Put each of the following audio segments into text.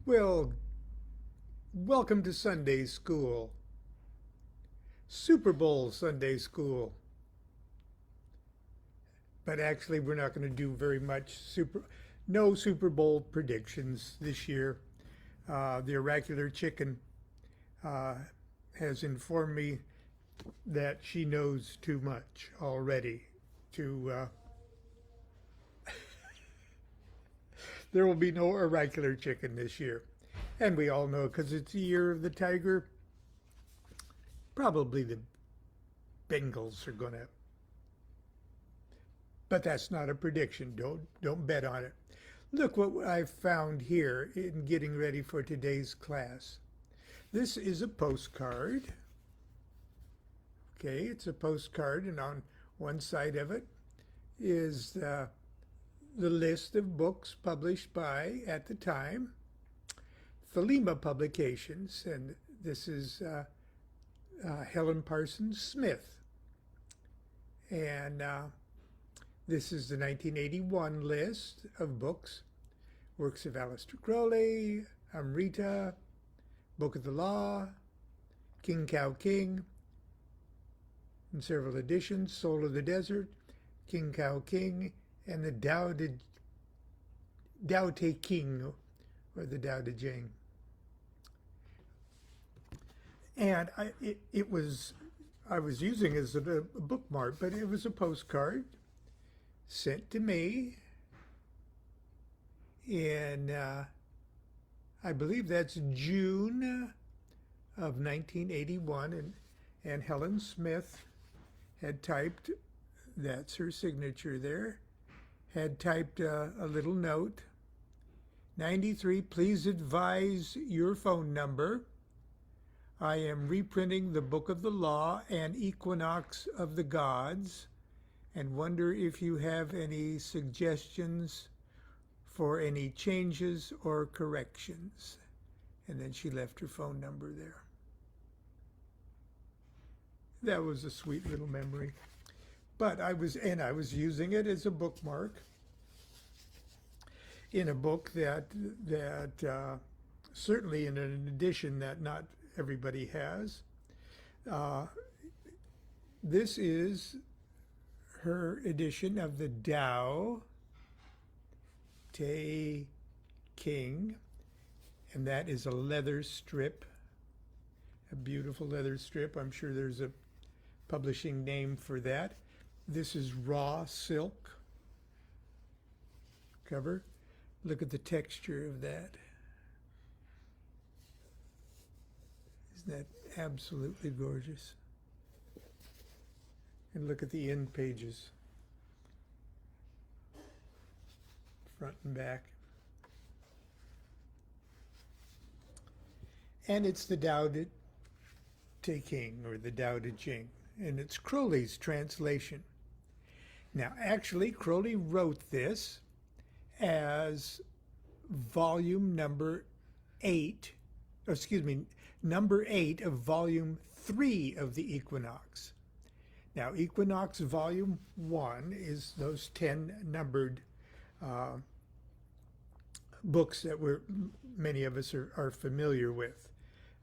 Well, welcome to Sunday School, Super Bowl Sunday School. But actually, we're not going to do very much no Super Bowl predictions this year. The oracular chicken uh, has informed me that she knows too much already. To There will be no oracular chicken this year, and we all know because it's the year of the tiger. Probably the Bengals are going to, but that's not a prediction. Don't bet on it. Look what I found here in getting ready for today's class. This is a postcard. Okay, it's a postcard, and on one side of it is the list of books published by, at the time, Thelema Publications, and this is Helen Parsons Smith. And this is the 1981 list of books, works of Aleister Crowley, Amrita, Book of the Law, King Cow King, in several editions, Soul of the Desert, King Cow King, and the Tao Te King, or the Tao Te Ching. And I was using it as a bookmark, but it was a postcard sent to me in, I believe that's June of 1981, and Helen Smith had typed, that's her signature there, had typed a little note. 93, please advise your phone number. I am reprinting the Book of the Law and Equinox of the Gods, and wonder if you have any suggestions for any changes or corrections. And then she left her phone number there. That was a sweet little memory. But I was using it as a bookmark in a book that certainly in an edition that not everybody has. This is her edition of the Tao Te King, and that is a leather strip, a beautiful leather strip. I'm sure there's a publishing name for that. This is raw silk cover. Look at the texture of that. Isn't that absolutely gorgeous? And look at the end pages, front and back. And it's the Tao Te King, or the Tao Te Ching, and it's Crowley's translation. Now, actually, Crowley wrote this as volume number 8, number 8 of volume 3 of the Equinox. Now, Equinox volume 1 is those 10 numbered books that many of us are familiar with,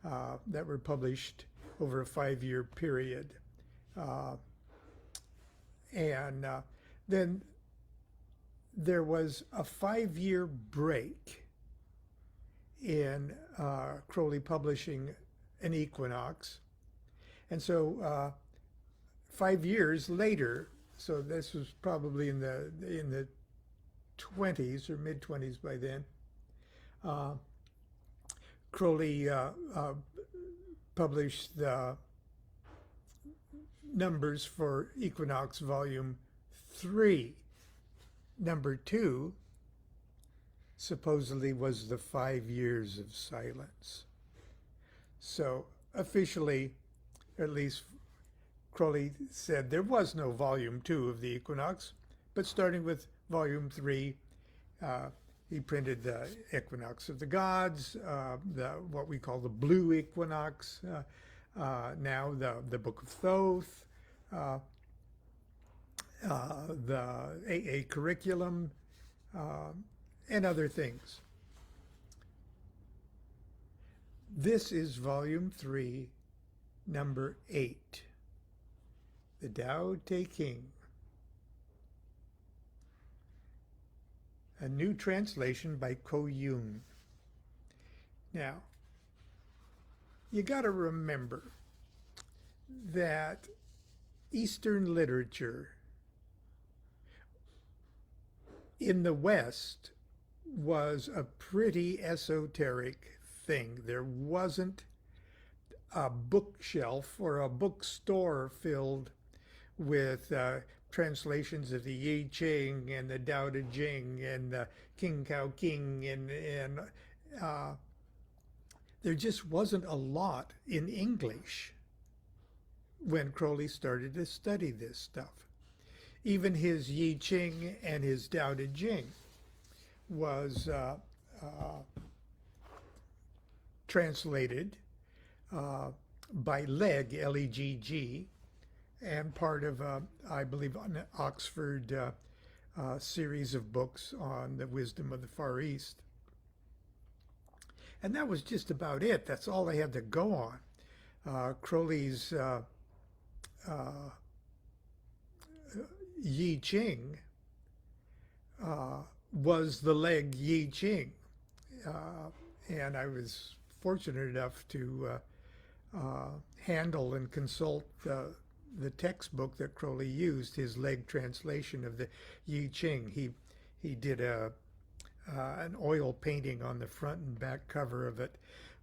that were published over a 5-year period. And then there was a 5-year break in Crowley publishing an Equinox. And so 5 years later, so this was probably in the 20s or mid-20s by then, Crowley published the numbers for Equinox Volume 3. Number 2 supposedly was the 5 years of silence. So officially, at least Crowley said there was no Volume 2 of the Equinox, but starting with Volume 3, he printed the Equinox of the Gods, what we call the Blue Equinox, now the Book of Thoth, the AA curriculum, and other things. This is Volume 3, Number 8, The Tao Te King. A new translation by Ko Yoon. Now, you got to remember that Eastern literature in the West was a pretty esoteric thing. There wasn't a bookshelf or a bookstore filled with translations of the I Ching and the Tao Te Ching and the King Kao King, and there just wasn't a lot in English when Crowley started to study this stuff. Even his I Ching and his Tao Te Ching was translated by Legg, L-E-G-G, and part of, I believe, an Oxford series of books on the wisdom of the Far East. And that was just about it. That's all they had to go on. Crowley's I Ching was the Legg I Ching. And I was fortunate enough to handle and consult the textbook that Crowley used, his Legg translation of the I Ching. He did an oil painting on the front and back cover of it,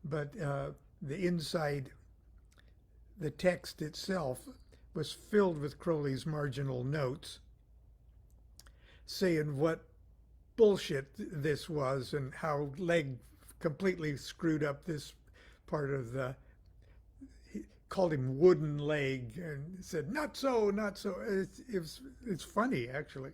but the inside, the text itself was filled with Crowley's marginal notes saying what bullshit this was and how Legg completely screwed up this part of the, he called him wooden leg and said, not so, not so. It's funny, actually.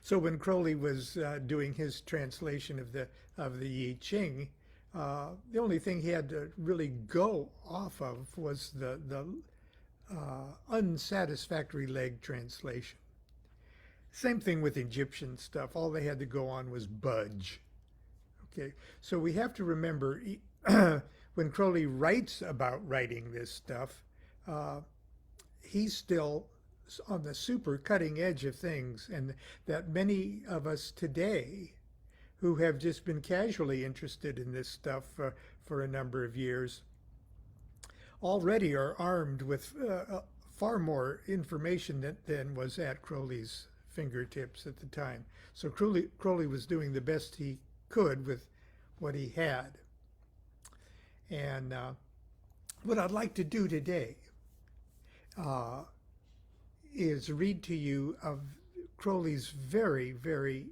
So when Crowley was doing his translation of the I Ching, the only thing he had to really go off of was the unsatisfactory Legg translation. Same thing with Egyptian stuff. All they had to go on was budge. Okay, so we have to remember when Crowley writes about writing this stuff, he's still on the super cutting edge of things, and that many of us today who have just been casually interested in this stuff for a number of years already are armed with far more information than was at Crowley's fingertips at the time. So Crowley was doing the best he could with what he had. And what I'd like to do today is read to you of Crowley's very, very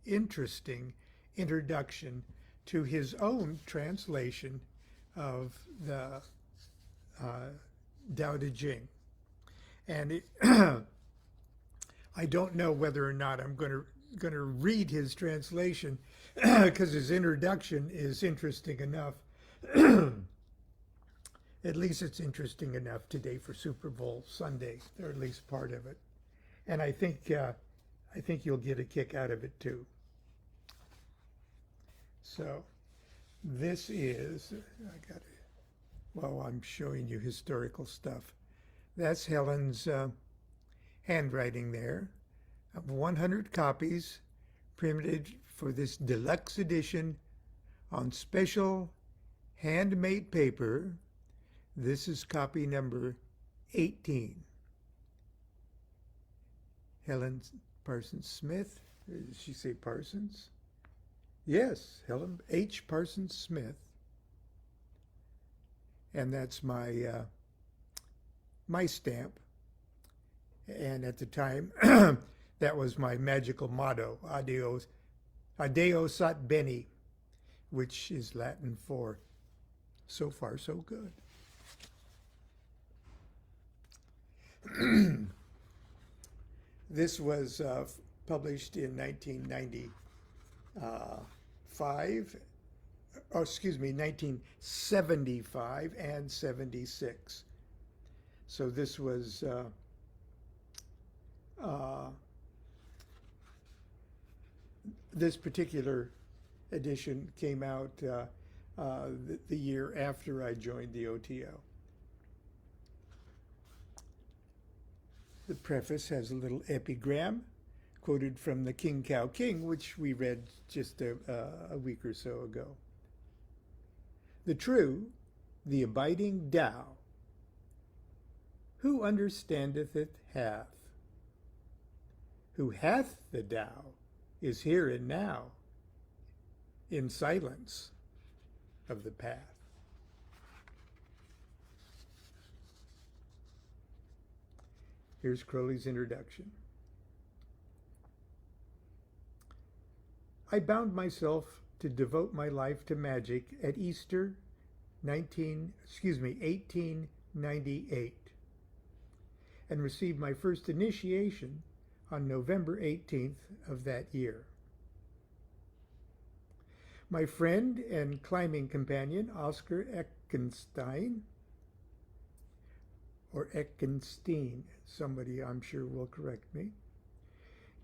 interesting introduction to his own translation of the Tao Te Ching. And I don't know whether or not I'm going to read his translation because his introduction is interesting enough. At least it's interesting enough today for Super Bowl Sunday, or at least part of it. And I think you'll get a kick out of it too. So this is, I'm showing you historical stuff. That's Helen's handwriting there, of 100 copies printed for this deluxe edition on special handmade paper. This is copy number 18. Helen Parsons Smith. Did she say Parsons? Yes, Helen H. Parsons Smith. And that's my my stamp. And at the time, that was my magical motto, Adeo Sat Bene, which is Latin for so far so good. This was published in 1975 and 76. So this was this particular edition came out the year after I joined the OTO. The preface has a little epigram quoted from the King Cow King, which we read just a week or so ago. The true, the abiding Tao, who understandeth it hath. Who hath the Tao is here and now, in silence of the path. Here's Crowley's introduction. I bound myself to devote my life to magic at Easter 1898, and received my first initiation on November 18th of that year. My friend and climbing companion, Oscar Eckenstein, or Eckenstein, somebody I'm sure will correct me,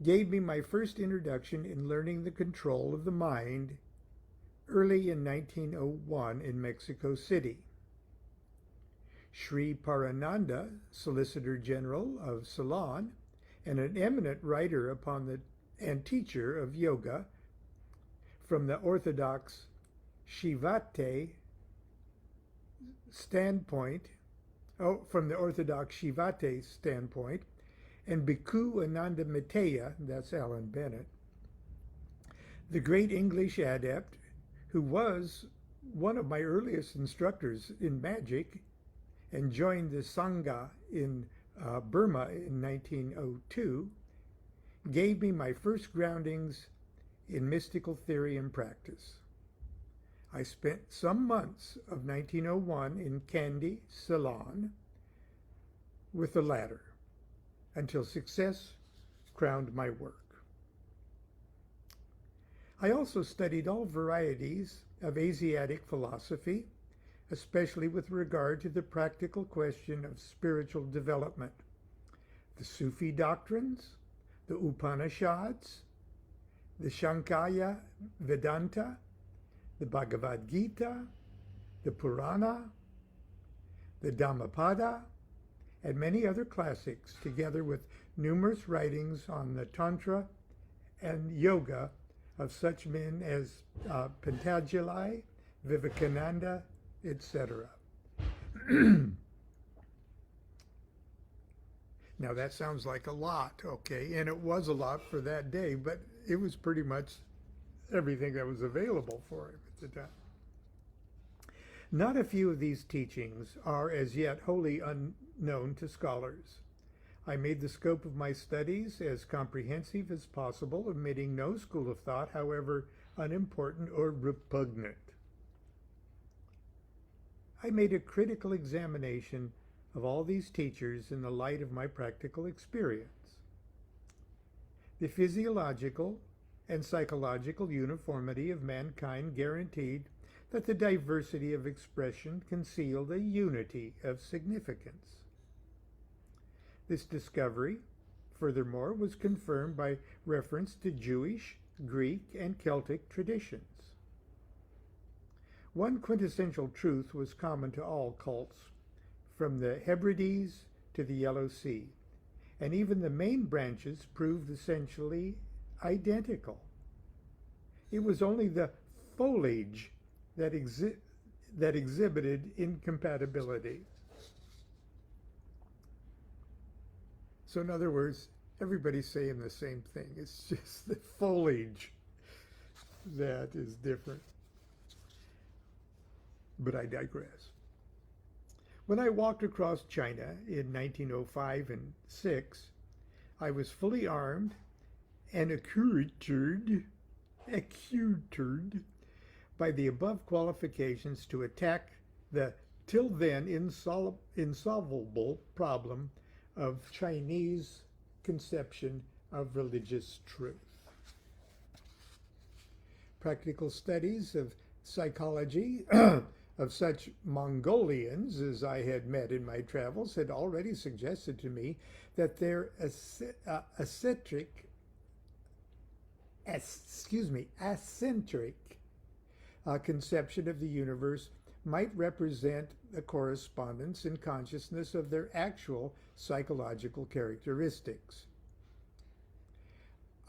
gave me my first introduction in learning the control of the mind early in 1901 in Mexico City. Sri Parananda, Solicitor General of Ceylon, and an eminent writer and teacher of yoga from the Orthodox Shivate standpoint, and Bhikkhu Ananda Mitaya, that's Alan Bennett, the great English adept who was one of my earliest instructors in magic and joined the Sangha in Burma in 1902, gave me my first groundings in mystical theory and practice. I spent some months of 1901 in Kandy, Ceylon, with the latter, until success crowned my work. I also studied all varieties of Asiatic philosophy, especially with regard to the practical question of spiritual development, the Sufi doctrines, the Upanishads, the Shankaya Vedanta, the Bhagavad Gita, the Purana, the Dhammapada, and many other classics, together with numerous writings on the Tantra and Yoga of such men as Patanjali, Vivekananda, etc. Now that sounds like a lot, okay, and it was a lot for that day, but it was pretty much everything that was available for him at the time. Not a few of these teachings are as yet wholly unknown to scholars. I made the scope of my studies as comprehensive as possible, omitting no school of thought, however unimportant or repugnant. I made a critical examination of all these teachers in the light of my practical experience. The physiological and psychological uniformity of mankind guaranteed that the diversity of expression concealed a unity of significance. This discovery, furthermore, was confirmed by reference to Jewish, Greek, and Celtic traditions. One quintessential truth was common to all cults, from the Hebrides to the Yellow Sea, and even the main branches proved essentially identical. It was only the foliage that exhibited incompatibility. So in other words, everybody's saying the same thing. It's just the foliage that is different. But I digress. When I walked across China in 1905 and 6, I was fully armed and accoutred by the above qualifications to attack the till then insolvable problem of Chinese conception of religious truth. Practical studies of psychology of such Mongolians as I had met in my travels had already suggested to me that their eccentric conception of the universe might represent a correspondence in consciousness of their actual psychological characteristics.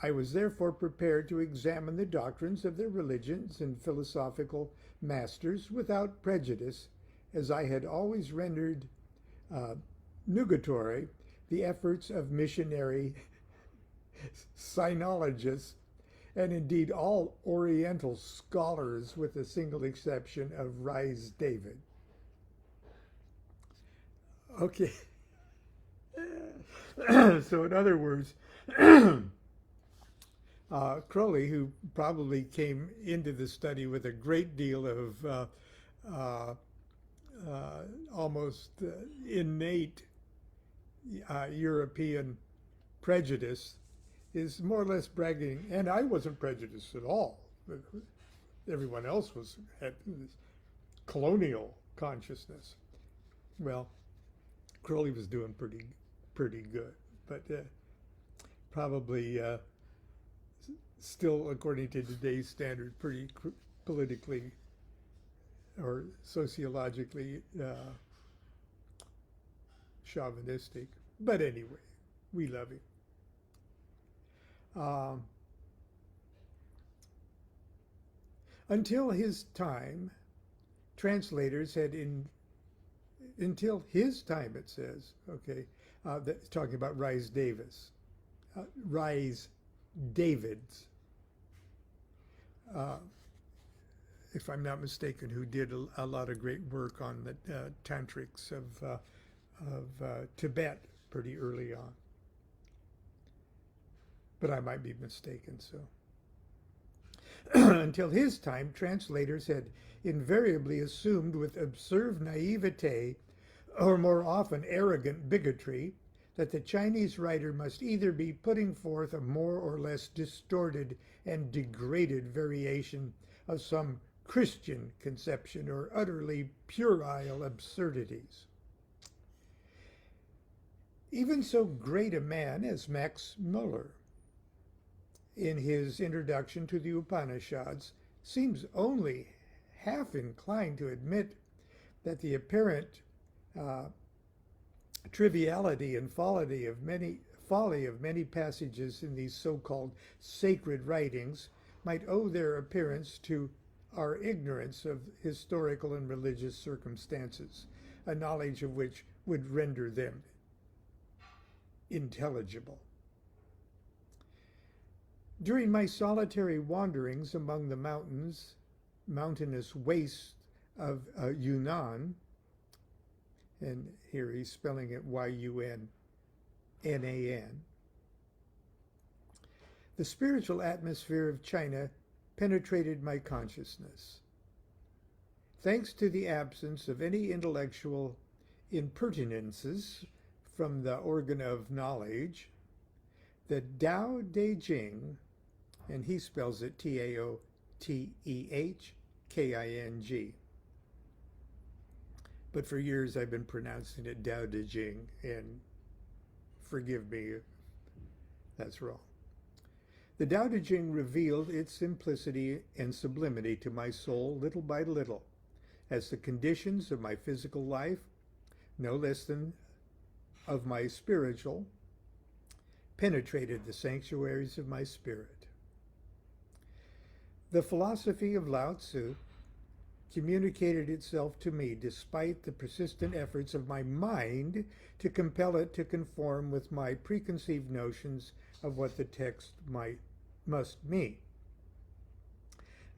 I was therefore prepared to examine the doctrines of their religions and philosophical masters without prejudice, as I had always rendered nugatory the efforts of missionary sinologists, and indeed all Oriental scholars, with the single exception of Rhys David. Okay. So in other words, Crowley, who probably came into the study with a great deal of almost innate European prejudice, is more or less bragging, and I wasn't prejudiced at all. Everyone else had this colonial consciousness. Well, Crowley was doing pretty good, but probably still, according to today's standard, pretty politically or sociologically chauvinistic. But anyway, we love him. Until his time, translators had until his time, it says, okay, that's talking about Rhys Davids, if I'm not mistaken, who did a lot of great work on the tantrics of Tibet pretty early on. But I might be mistaken, so. Until his time, translators had invariably assumed with absurd naivete, or more often arrogant bigotry, that the Chinese writer must either be putting forth a more or less distorted and degraded variation of some Christian conception or utterly puerile absurdities. Even so great a man as Max Muller, in his introduction to the Upanishads, seems only half inclined to admit that the apparent triviality and folly of many passages in these so-called sacred writings might owe their appearance to our ignorance of historical and religious circumstances, a knowledge of which would render them intelligible. During my solitary wanderings among the mountainous wastes of Yunnan, and here he's spelling it Yunnan, the spiritual atmosphere of China penetrated my consciousness. Thanks to the absence of any intellectual impertinences from the organ of knowledge, the Tao Te Ching, and he spells it Taothehking, but for years I've been pronouncing it Tao Te Ching, and forgive me if that's wrong. The Tao Te Ching revealed its simplicity and sublimity to my soul little by little, as the conditions of my physical life, no less than of my spiritual, penetrated the sanctuaries of my spirit. The philosophy of Lao Tzu communicated itself to me despite the persistent efforts of my mind to compel it to conform with my preconceived notions of what the text must mean.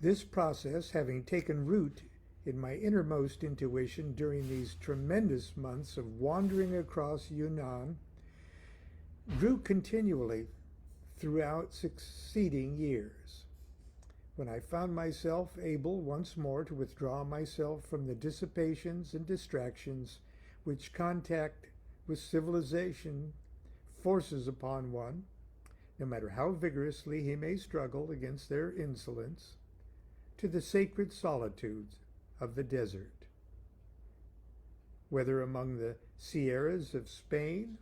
This process, having taken root in my innermost intuition during these tremendous months of wandering across Yunnan, grew continually throughout succeeding years. When I found myself able once more to withdraw myself from the dissipations and distractions which contact with civilization forces upon one, no matter how vigorously he may struggle against their insolence, to the sacred solitudes of the desert. Whether among the Sierras of Spain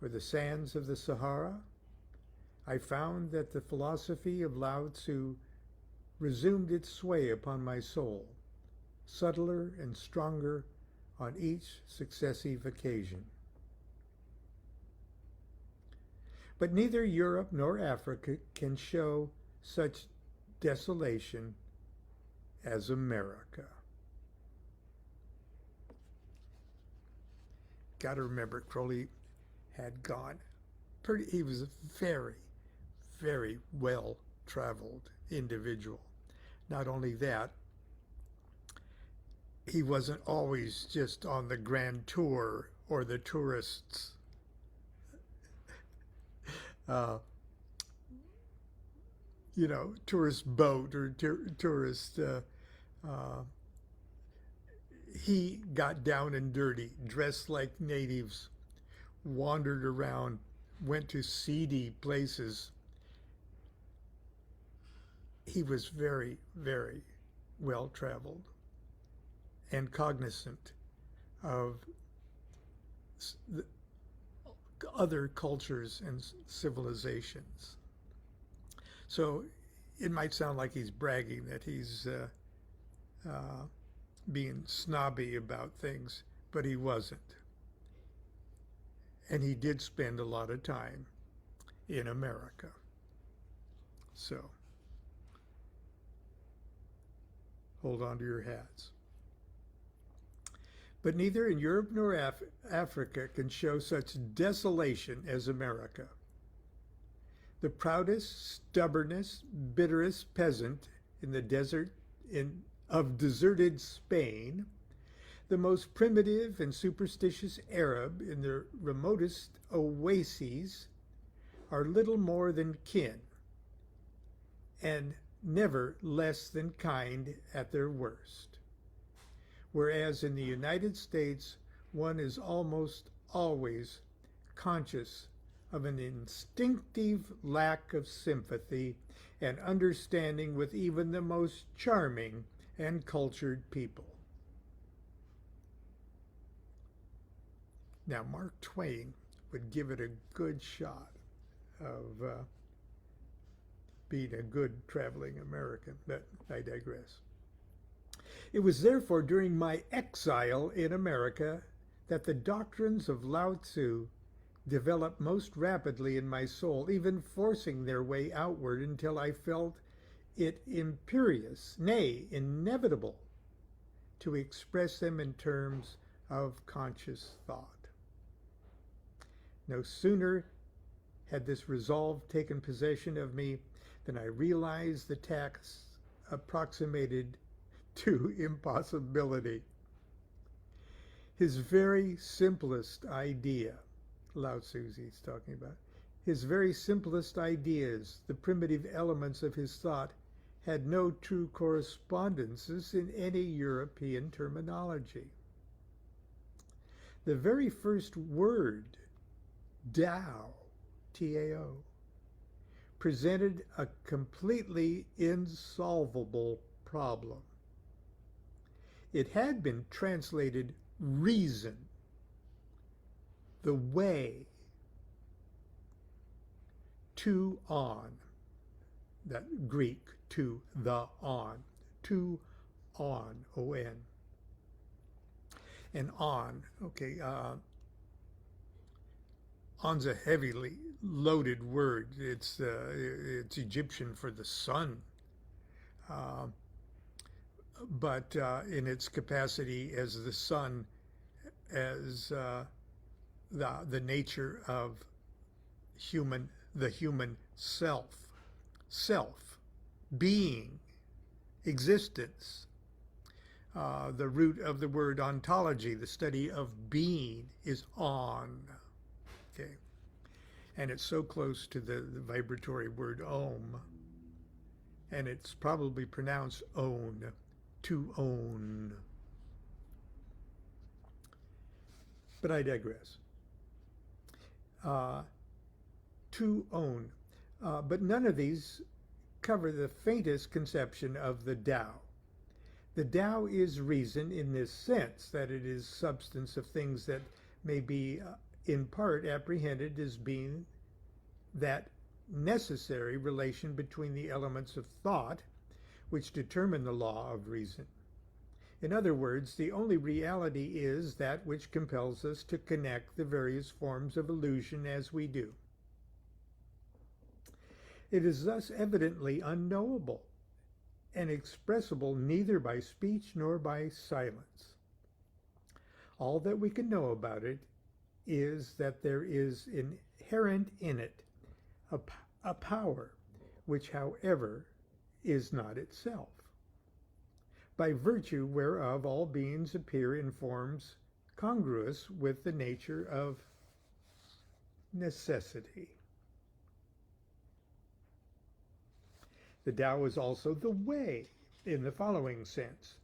or the sands of the Sahara, I found that the philosophy of Lao Tzu resumed its sway upon my soul, subtler and stronger on each successive occasion. But neither Europe nor Africa can show such desolation as America. Got to remember, Crowley had gone he was a very, very well-traveled individual. Not only that, he wasn't always just on the grand tour or the tourists' tourist boat or tourist. He got down and dirty, dressed like natives, wandered around, went to seedy places. He was very, very well-traveled and cognizant of the other cultures and civilizations. So it might sound like he's bragging that he's being snobby about things, but he wasn't. And he did spend a lot of time in America. So hold on to your hats. But neither in Europe nor Africa can show such desolation as America. The proudest, stubbornest, bitterest peasant in the desert of deserted Spain, the most primitive and superstitious Arab in the remotest oases are little more than kin, and never less than kind at their worst. Whereas in the United States, one is almost always conscious of an instinctive lack of sympathy and understanding with even the most charming and cultured people. Now, Mark Twain would give it a good shot of being a good traveling American, but I digress. It was therefore during my exile in America that the doctrines of Lao Tzu developed most rapidly in my soul, even forcing their way outward until I felt it imperious, nay, inevitable, to express them in terms of conscious thought. No sooner had this resolve taken possession of me than I realized the task approximated to impossibility. His very simplest idea, Lao Tzu he's talking about, his very simplest ideas, the primitive elements of his thought, had no true correspondences in any European terminology. The very first word, Tao, T-A-O, presented a completely insolvable problem. It had been translated reason, the way, to on, that Greek, to the on, to on, O-N. And on, okay, on's a heavily loaded word. It's Egyptian for the sun. But in its capacity as the sun, as the nature of the human self, being, existence. The root of the word ontology, the study of being, is on. Okay, and it's so close to the vibratory word om, and it's probably pronounced own, to own. But I digress. To own. But none of these cover the faintest conception of the Tao. The Tao is reason in this sense, that it is substance of things that may be in part apprehended as being that necessary relation between the elements of thought which determine the law of reason. In other words, the only reality is that which compels us to connect the various forms of illusion as we do. It is thus evidently unknowable and expressible neither by speech nor by silence. All that we can know about it is that there is inherent in it a power which, however, is not itself, by virtue whereof all beings appear in forms congruous with the nature of necessity. The Tao is also the way in the following sense.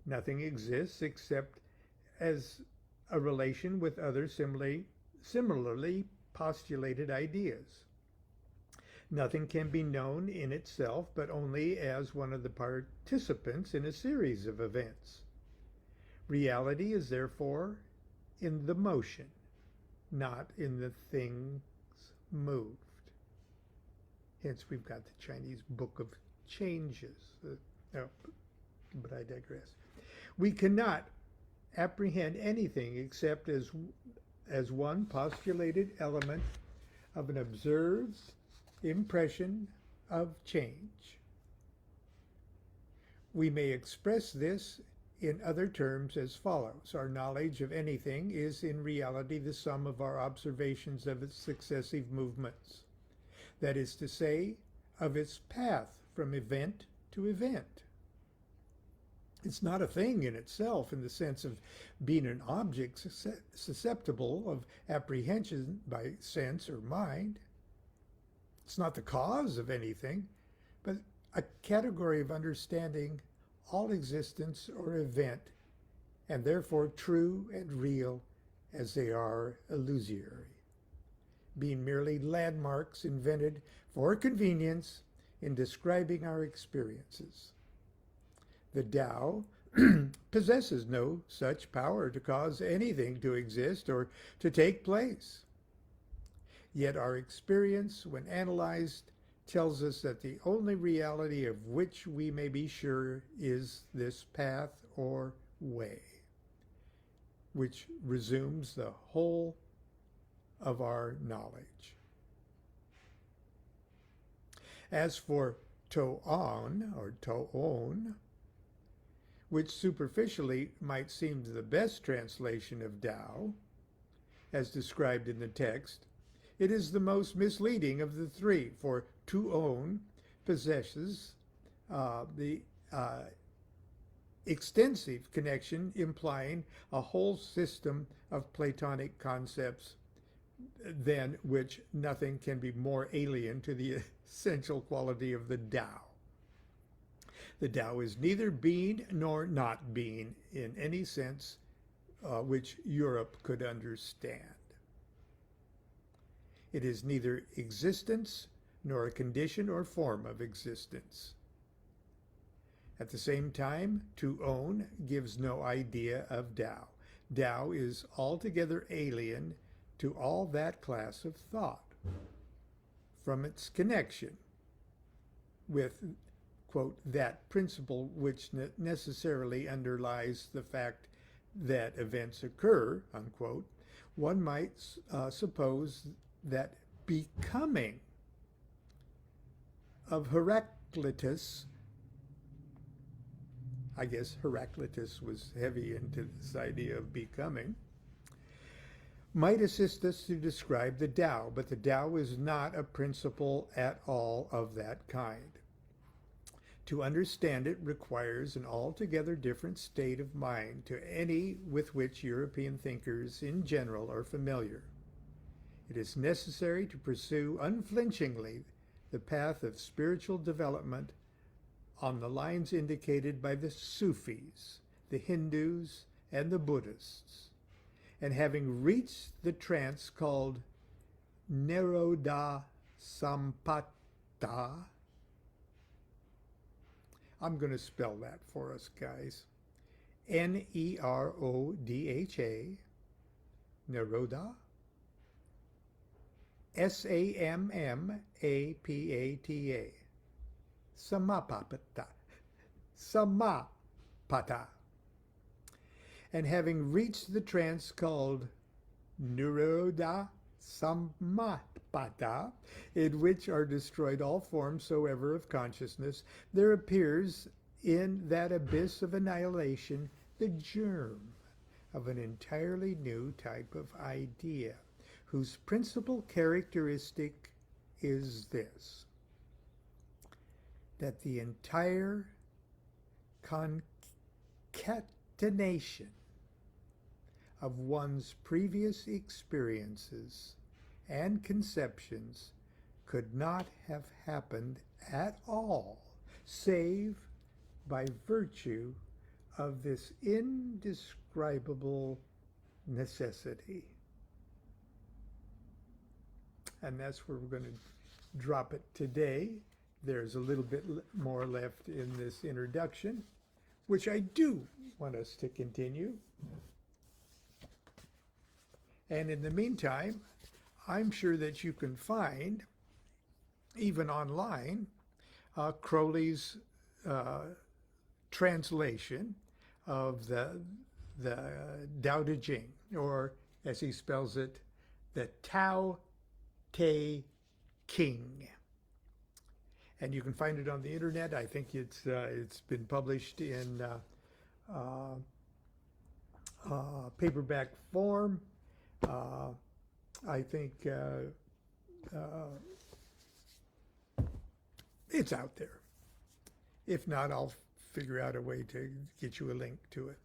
Nothing exists except as a relation with other similarly postulated ideas. Nothing can be known in itself, but only as one of the participants in a series of events. Reality is therefore in the motion, not in the things moved. Hence, we've got the Chinese Book of Changes. But I digress. We cannot apprehend anything except as one postulated element of an observed impression of change. We may express this in other terms as follows. Our knowledge of anything is in reality the sum of our observations of its successive movements. That is to say, of its path from event to event. It's not a thing in itself in the sense of being an object susceptible of apprehension by sense or mind. It's not the cause of anything, but a category of understanding all existence or event, and therefore true and real as they are illusory, being merely landmarks invented for convenience in describing our experiences. The Tao possesses no such power to cause anything to exist or to take place. Yet our experience, when analyzed, tells us that the only reality of which we may be sure is this path or way, which resumes the whole of our knowledge. As for To'on, or To'on, which superficially might seem the best translation of Tao, as described in the text, it is the most misleading of the three, for Tu'on possesses the extensive connection implying a whole system of Platonic concepts than which nothing can be more alien to the essential quality of the Tao. The Tao is neither being nor not being in any sense which Europe could understand. It is neither existence nor a condition or form of existence. At the same time, Tu'on gives no idea of Tao. Tao is altogether alien to all that class of thought, from its connection with, quote, that principle which necessarily underlies the fact that events occur, unquote. One might suppose that becoming of Heraclitus, I guess Heraclitus was heavy into this idea of becoming, might assist us to describe the Tao, but the Tao is not a principle at all of that kind. To understand it requires an altogether different state of mind to any with which European thinkers in general are familiar. It is necessary to pursue unflinchingly the path of spiritual development on the lines indicated by the Sufis, the Hindus, and the Buddhists, and having reached the trance called Nirodha Sampata, I'm going to spell that for us, guys. Nerodha, Nirodha, Sammapata, Samapapata. samapata. And having reached the trance called nirodha samapata, in which are destroyed all forms soever of consciousness, there appears in that abyss of annihilation the germ of an entirely new type of idea, whose principal characteristic is this: that the entire concatenation of one's previous experiences and conceptions could not have happened at all, save by virtue of this indescribable necessity. And that's where we're going to drop it today. There's a little bit more left in this introduction, which I do want us to continue. And in the meantime, I'm sure that you can find, even online, Crowley's translation of the Tao Te Ching, or as he spells it, the Tao Te King. And you can find it on the internet. I think it's been published in paperback form. I think it's out there. If not, I'll figure out a way to get you a link to it.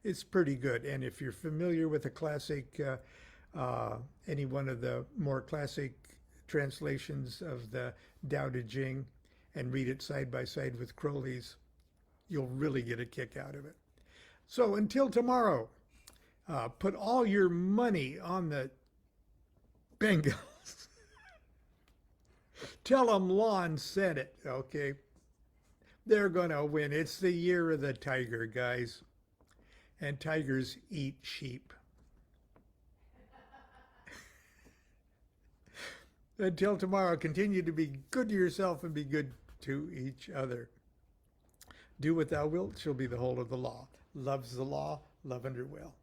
It's pretty good. And if you're familiar with a classic, any one of the more classic translations of the Tao Te Ching, and read it side by side with Crowley's, you'll really get a kick out of it. So until tomorrow, put all your money on the Bengals. Tell them Lon said it, okay? They're going to win. It's the year of the tiger, guys. And tigers eat sheep. Until tomorrow, continue to be good to yourself and be good to each other. Do what thou wilt shall be the whole of the law. Love's the law, love under will.